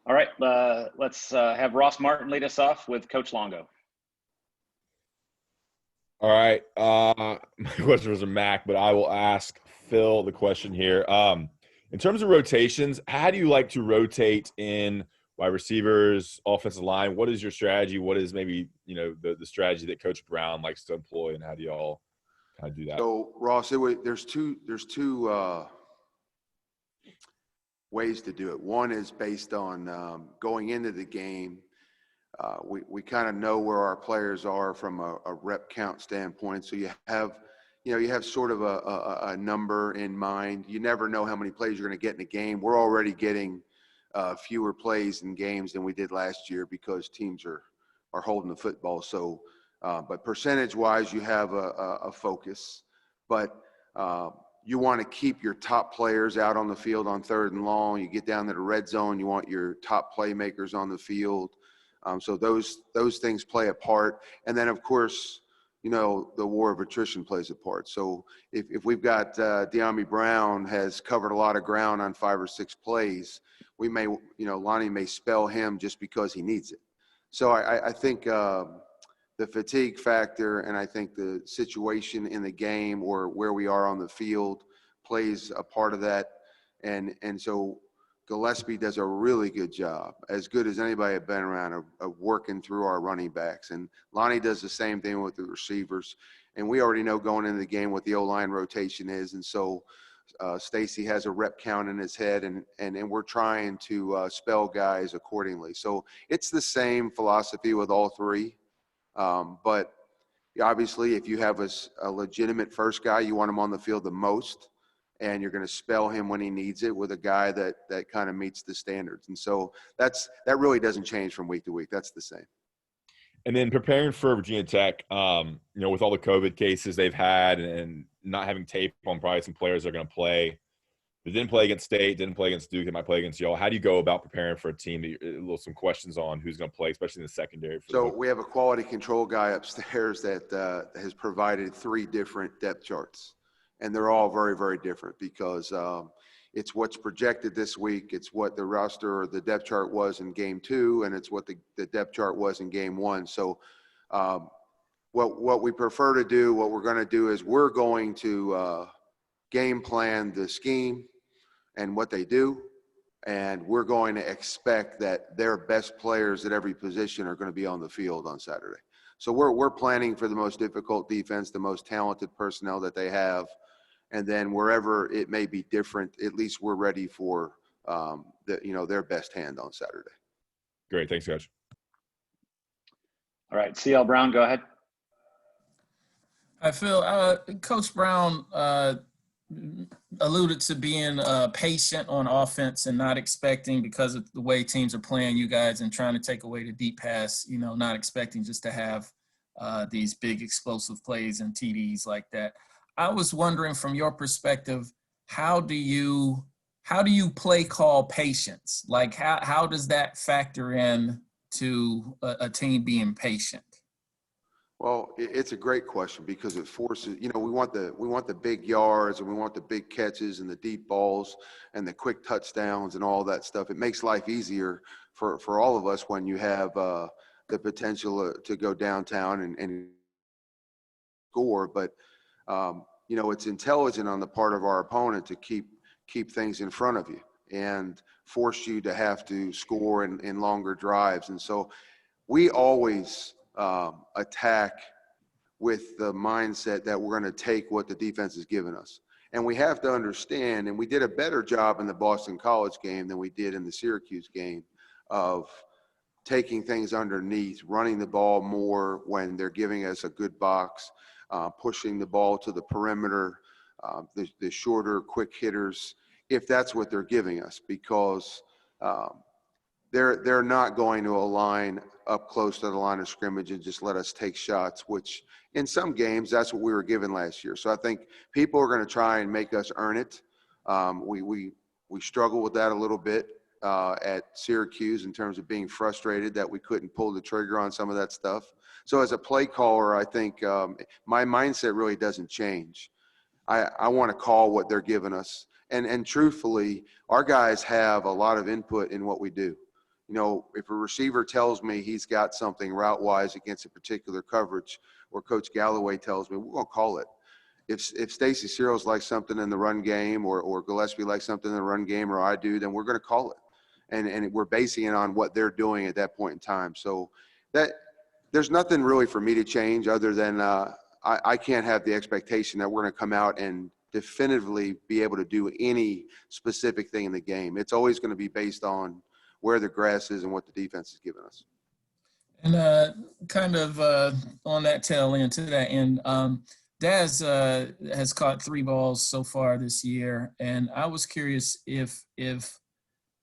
All right, let's have Ross Martin lead us off with Coach Longo. All right. My question was a Mac, but I will ask Phil the question here. In terms of rotations, how do you like to rotate in wide receivers, offensive line? What is your strategy? What is maybe, the strategy that Coach Brown likes to employ, and how do y'all kind of do that? So Ross, there's two ways to do it. One is based on going into the game. We kind of know where our players are from a rep count standpoint. So you have sort of a number in mind. You never know how many plays you're going to get in a game. We're already getting fewer plays in games than we did last year because teams are holding the football. So, but percentage-wise, you have a focus. But you want to keep your top players out on the field on 3rd and long. You get down to the red zone, you want your top playmakers on the field. So those things play a part. And then, of course, the war of attrition plays a part. So if we've got De'Ami Brown has covered a lot of ground on 5 or 6 plays, we may, Lonnie may spell him just because he needs it. So I think the fatigue factor and I think the situation in the game or where we are on the field plays a part of that. And so Gillespie does a really good job, as good as anybody had been around, of working through our running backs. And Lonnie does the same thing with the receivers. And we already know going into the game what the O-line rotation is. And so Stacy has a rep count in his head, and we're trying to spell guys accordingly. So it's the same philosophy with all three. But obviously, if you have a legitimate first guy, you want him on the field the most. And you're going to spell him when he needs it with a guy that kind of meets the standards. And so that really doesn't change from week to week. That's the same. And then preparing for Virginia Tech, with all the COVID cases they've had and not having tape on probably some players that are going to play. They didn't play against State, didn't play against Duke, they might play against y'all. How do you go about preparing for a team? Some questions on who's going to play, especially in the secondary. So we have a quality control guy upstairs that has provided 3 different depth charts. And they're all very, very different because it's what's projected this week. It's what the roster or the depth chart was in game 2, and it's what the depth chart was in game 1. So what we prefer to do, what we're going to do is we're going to game plan the scheme and what they do. And we're going to expect that their best players at every position are going to be on the field on Saturday. So we're planning for the most difficult defense, the most talented personnel that they have. And then wherever it may be different, at least we're ready for their best hand on Saturday. Great. Thanks, Coach. All right. CL Brown, go ahead. Hi, Phil. Coach Brown alluded to being patient on offense and not expecting, because of the way teams are playing you guys and trying to take away the deep pass, not expecting just to have these big explosive plays and TDs like that. I was wondering, from your perspective, how do you play call patience? Like how does that factor in to a team being patient? Well, it's a great question because it forces, we want the big yards and we want the big catches and the deep balls and the quick touchdowns and all that stuff. It makes life easier for all of us when you have the potential to go downtown and score. But it's intelligent on the part of our opponent to keep things in front of you and force you to have to score in longer drives. And so we always attack with the mindset that we're going to take what the defense has given us. And we have to understand, and we did a better job in the Boston College game than we did in the Syracuse game, of taking things underneath, running the ball more when they're giving us a good box, pushing the ball to the perimeter, the shorter, quick hitters, if that's what they're giving us, because they're not going to align up close to the line of scrimmage and just let us take shots, which in some games, that's what we were given last year. So I think people are going to try and make us earn it. We struggle with that a little bit at Syracuse in terms of being frustrated that we couldn't pull the trigger on some of that stuff. So as a play caller, I think my mindset really doesn't change. I want to call what they're giving us. And truthfully, our guys have a lot of input in what we do. You know, if a receiver tells me he's got something route-wise against a particular coverage, or Coach Galloway tells me, we're going to call it. If Stacy Searles likes something in the run game, or Gillespie likes something in the run game, or I do, then we're going to call it. And we're basing it on what they're doing at that point in time. So that there's nothing really for me to change other than I can't have the expectation that we're going to come out and definitively be able to do any specific thing in the game. It's always going to be based on where the grass is and what the defense is giving us. And kind of on that tail end, to that end, Daz has caught 3 balls so far this year, and I was curious if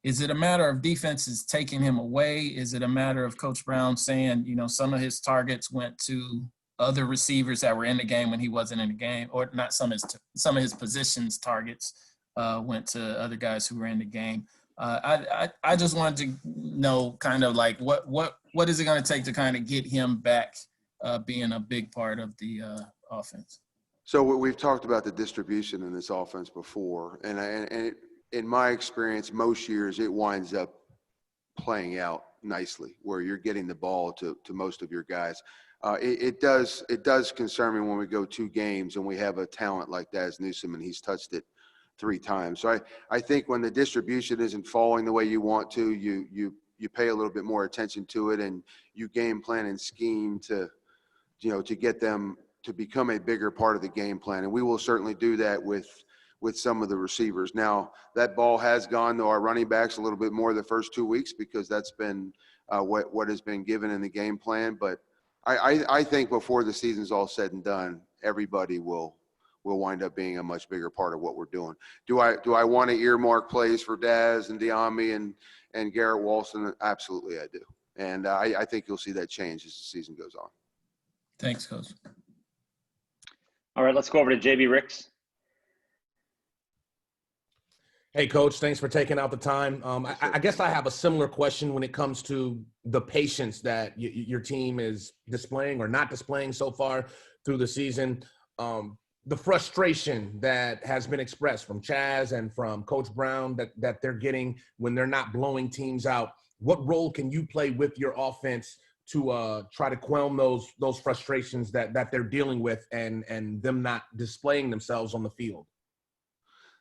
is it a matter of defenses taking him away? Is it a matter of Coach Brown saying, you know, some of his targets went to other receivers that were in the game when he wasn't in the game, or not some of his positions targets went to other guys who were in the game? I just wanted to know kind of like what is it going to take to kind of get him back being a big part of the offense? So we've talked about the distribution in this offense before, and in my experience, most years it winds up playing out nicely where you're getting the ball to most of your guys. It does concern me when we go 2 games and we have a talent like Daz Newsome and he's touched it 3 times. So I think when the distribution isn't falling the way you want to, you pay a little bit more attention to it, and you game plan and scheme to get them to become a bigger part of the game plan. And we will certainly do that with some of the receivers. Now, that ball has gone to our running backs a little bit more the first 2 weeks because that's been what has been given in the game plan. But I think before the season's all said and done, everybody will wind up being a much bigger part of what we're doing. Do I want to earmark plays for Daz and Diami and Garrett Walston? Absolutely, I do. And I think you'll see that change as the season goes on. Thanks, Coach. All right, let's go over to JB Ricks. Hey, Coach, thanks for taking out the time. I guess I have a similar question when it comes to the patience that your team is displaying or not displaying so far through the season. The frustration that has been expressed from Chaz and from Coach Brown that they're getting when they're not blowing teams out. What role can you play with your offense to try to quell those frustrations that they're dealing with and them not displaying themselves on the field?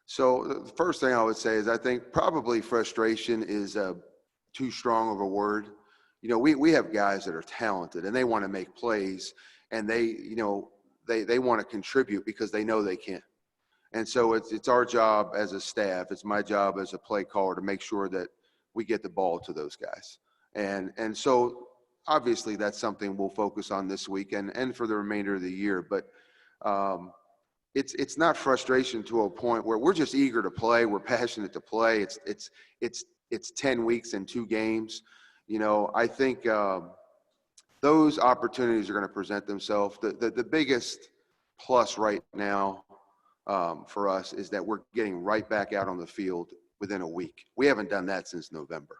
So the first thing I would say is I think probably frustration is too strong of a word. You know, we have guys that are talented and they want to make plays, and they want to contribute because they know they can. And so it's our job as a staff, it's my job as a play caller to make sure that we get the ball to those guys. And so obviously that's something we'll focus on this week and for the remainder of the year. But it's not frustration to a point where we're just eager to play. We're passionate to play. It's 10 weeks and 2 games. You know, I think those opportunities are going to present themselves. The biggest plus right now for us is that we're getting right back out on the field within a week. We haven't done that since November.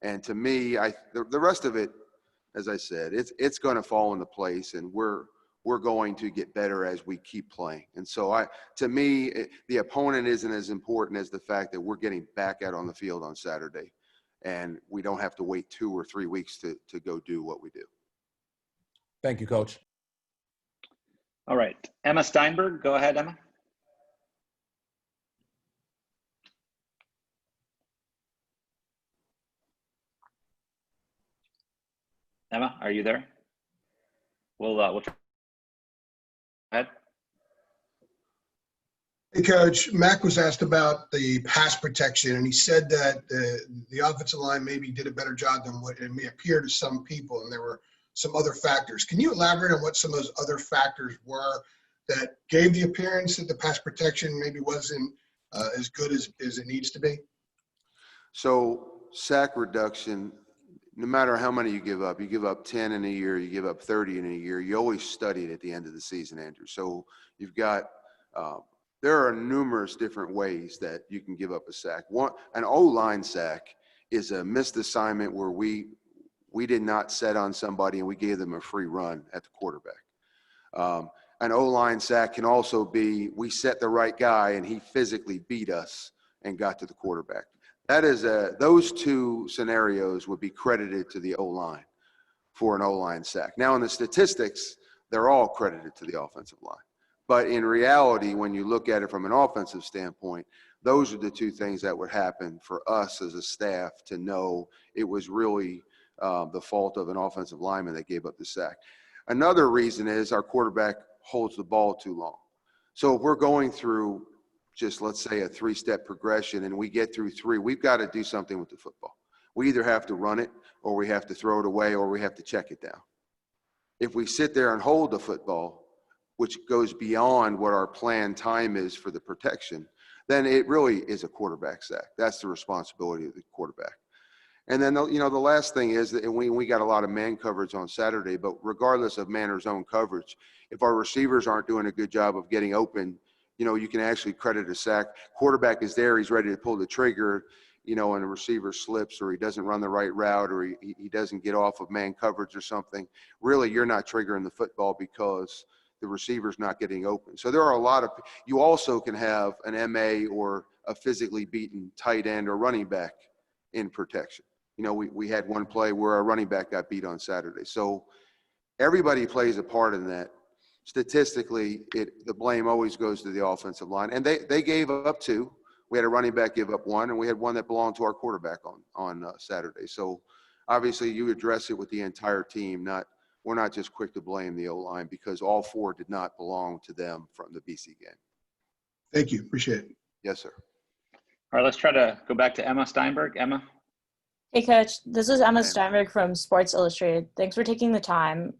And to me, the rest of it, as I said, it's going to fall into place, and we're going to get better as we keep playing. And so to me, the opponent isn't as important as the fact that we're getting back out on the field on Saturday, and we don't have to wait 2 or 3 weeks to go do what we do. Thank you, Coach. All right, Emma Steinberg, go ahead, Emma. Emma, are you there? We'll try. Go ahead. Hey, Coach, Mac was asked about the pass protection, and he said that the offensive line maybe did a better job than what it may appear to some people, and there were some other factors. Can you elaborate on what some of those other factors were that gave the appearance that the pass protection maybe wasn't as good as it needs to be? So sack reduction, no matter how many you give up 10 in a year, you give up 30 in a year, you always study it at the end of the season, Andrew. So you've got there are numerous different ways that you can give up a sack. An O-line sack is a missed assignment where we did not set on somebody and we gave them a free run at the quarterback. An O-line sack can also be we set the right guy and he physically beat us and got to the quarterback. Those two scenarios would be credited to the O-line for an O-line sack. Now in the statistics, they're all credited to the offensive line. But in reality, when you look at it from an offensive standpoint, those are the two things that would happen for us as a staff to know it was really the fault of an offensive lineman that gave up the sack. Another reason is our quarterback holds the ball too long. So if we're going through just, let's say, a three-step progression and we get through three, we've got to do something with the football. We either have to run it or we have to throw it away or we have to check it down. If we sit there and hold the football, which goes beyond what our planned time is for the protection, then it really is a quarterback sack. That's the responsibility of the quarterback. And then, the last thing is that we got a lot of man coverage on Saturday, but regardless of man or zone coverage, if our receivers aren't doing a good job of getting open, you can actually credit a sack. Quarterback is there, he's ready to pull the trigger, and the receiver slips or he doesn't run the right route or he doesn't get off of man coverage or something. Really, you're not triggering the football because the receiver's not getting open. So there are a lot of – you also can have an MA or a physically beaten tight end or running back in protection. We had one play where our running back got beat on Saturday. So everybody plays a part in that. Statistically, the blame always goes to the offensive line. And they gave up two. We had a running back give up one, and we had one that belonged to our quarterback on Saturday. So obviously you address it with the entire team. We're not just quick to blame the O-line because all four did not belong to them from the BC game. Thank you. Appreciate it. Yes, sir. All right, let's try to go back to Emma Steinberg. Emma? Hey, Coach. This is Emma Steinberg from Sports Illustrated. Thanks for taking the time.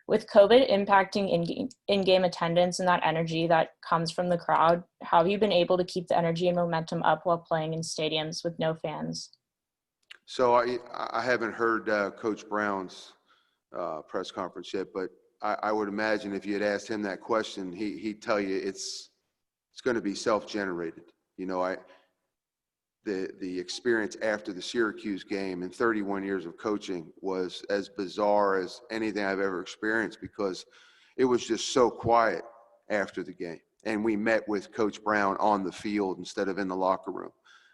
With COVID impacting in-game attendance and that energy that comes from the crowd, how have you been able to keep the energy and momentum up while playing in stadiums with no fans? So I haven't heard Coach Brown's press conference yet, but I would imagine if you had asked him that question, he'd tell you it's going to be self-generated. The experience after the Syracuse game in 31 years of coaching was as bizarre as anything I've ever experienced because it was just so quiet after the game. And we met with Coach Brown on the field instead of in the locker room.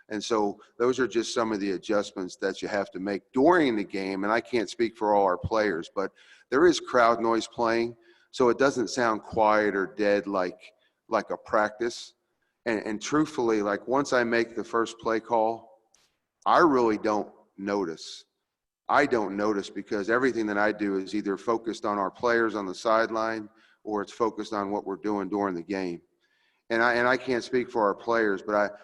And so those are just some of the adjustments that you have to make during the game. And I can't speak for all our players, but there is crowd noise playing. So it doesn't sound quiet or dead like a practice. And truthfully, like once I make the first play call, I really don't notice. I don't notice because everything that I do is either focused on our players on the sideline or it's focused on what we're doing during the game. And I can't speak for our players, but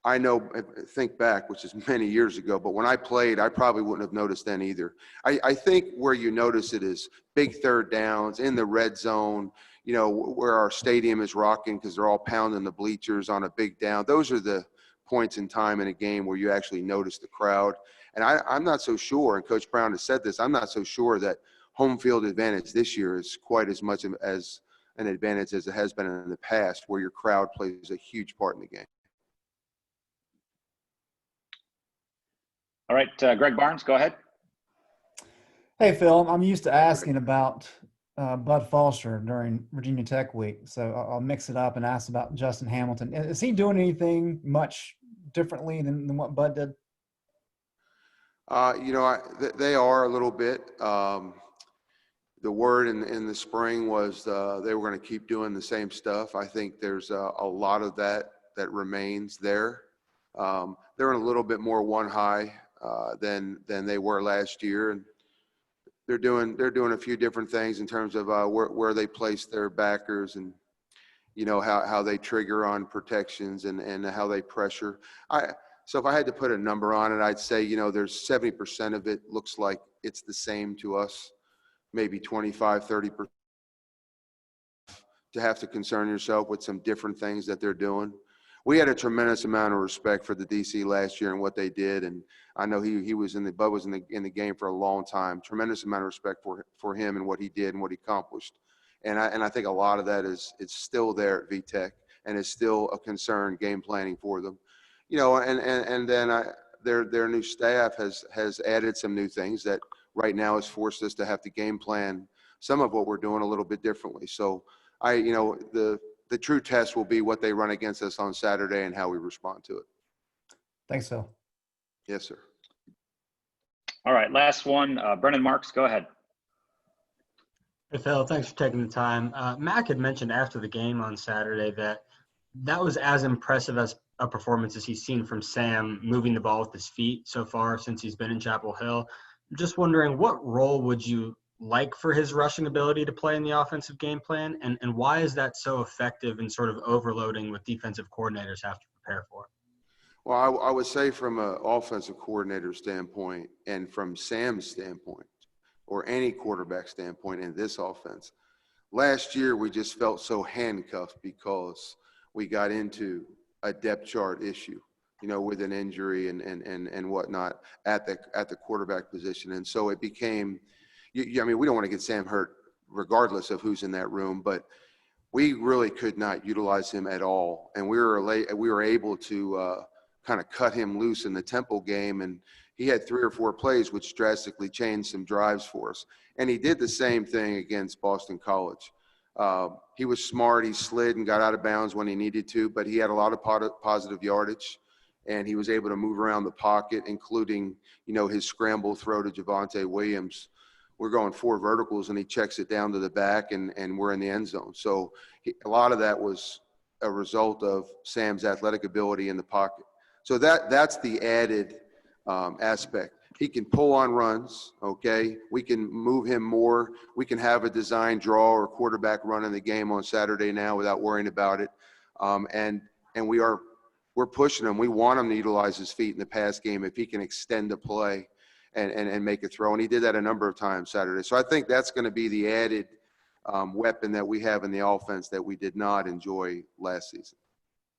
I know, think back, which is many years ago, but when I played, I probably wouldn't have noticed then either. I think where you notice it is big third downs in the red zone, where our stadium is rocking because they're all pounding the bleachers on a big down. Those are the points in time in a game where you actually notice the crowd. And I'm not so sure, and Coach Brown has said this, I'm not so sure that home field advantage this year is quite as much as an advantage as it has been in the past, where your crowd plays a huge part in the game. All right, Greg Barnes, go ahead. Hey, Phil, I'm used to asking about Bud Foster during Virginia Tech week, so I'll mix it up and ask about Justin Hamilton. Is he doing anything much differently than what Bud did? They are a little bit. The word in the spring was they were going to keep doing the same stuff. I think there's a lot of that remains there. They're in a little bit more one high than they were last year, and they're doing a few different things in terms of where they place their backers and how they trigger on protections and how they pressure. So if I had to put a number on it, I'd say there's 70% of it looks like it's the same to us, maybe 25-30% to have to concern yourself with some different things that they're doing. We had a tremendous amount of respect for the DC last year and what they did, and I know Bud was in the game for a long time. Tremendous amount of respect for him and what he did and what he accomplished, and I think a lot of that it's still there at VTech and is still a concern game planning for them, and then their new staff has added some new things that right now has forced us to have to game plan some of what we're doing a little bit differently. So the true test will be what they run against us on Saturday and how we respond to it. Thanks, Phil. Yes, sir. All right, last one. Brennan Marks, go ahead. Hey, Phil, thanks for taking the time. Mac had mentioned after the game on Saturday that was as impressive as a performance as he's seen from Sam moving the ball with his feet so far since he's been in Chapel Hill. I'm just wondering, what role would you like for his rushing ability to play in the offensive game plan, and why is that so effective in sort of overloading what defensive coordinators have to prepare for? Well, I would say from an offensive coordinator standpoint and from Sam's standpoint or any quarterback standpoint in this offense, last year we just felt so handcuffed because we got into a depth chart issue, with an injury and whatnot at the quarterback position. And so it became, we don't want to get Sam hurt regardless of who's in that room, but we really could not utilize him at all. And we were able to kind of cut him loose in the Temple game, and he had 3 or 4 plays which drastically changed some drives for us. And he did the same thing against Boston College. He was smart. He slid and got out of bounds when he needed to, but he had a lot of positive yardage, and he was able to move around the pocket, including, his scramble throw to Javonte Williams. We're going 4 verticals, and he checks it down to the back, and we're in the end zone. So a lot of that was a result of Sam's athletic ability in the pocket. So that's the added aspect. He can pull on runs, okay? We can move him more. We can have a design draw or quarterback run in the game on Saturday now without worrying about it. And we're pushing him. We want him to utilize his feet in the pass game if he can extend the play and make a throw. And he did that a number of times Saturday. So I think that's going to be the added weapon that we have in the offense that we did not enjoy last season.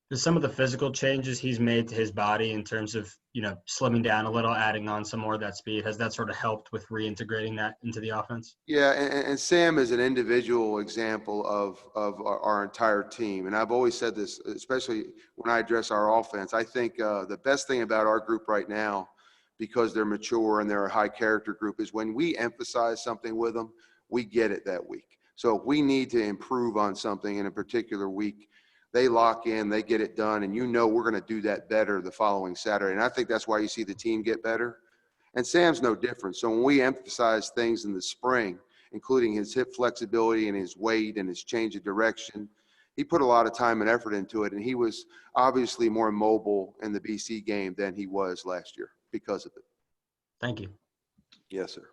Does some of the physical changes he's made to his body in terms of, slimming down a little, adding on some more of that speed, has that sort of helped with reintegrating that into the offense? Yeah, and Sam is an individual example of our entire team. And I've always said this, especially when I address our offense. I think the best thing about our group right now, because they're mature and they're a high character group, is when we emphasize something with them, we get it that week. So if we need to improve on something in a particular week, they lock in, they get it done, and we're going to do that better the following Saturday. And I think that's why you see the team get better. And Sam's no different. So when we emphasize things in the spring, including his hip flexibility and his weight and his change of direction, he put a lot of time and effort into it, and he was obviously more mobile in the BC game than he was last year because of it. Thank you. Yes, sir.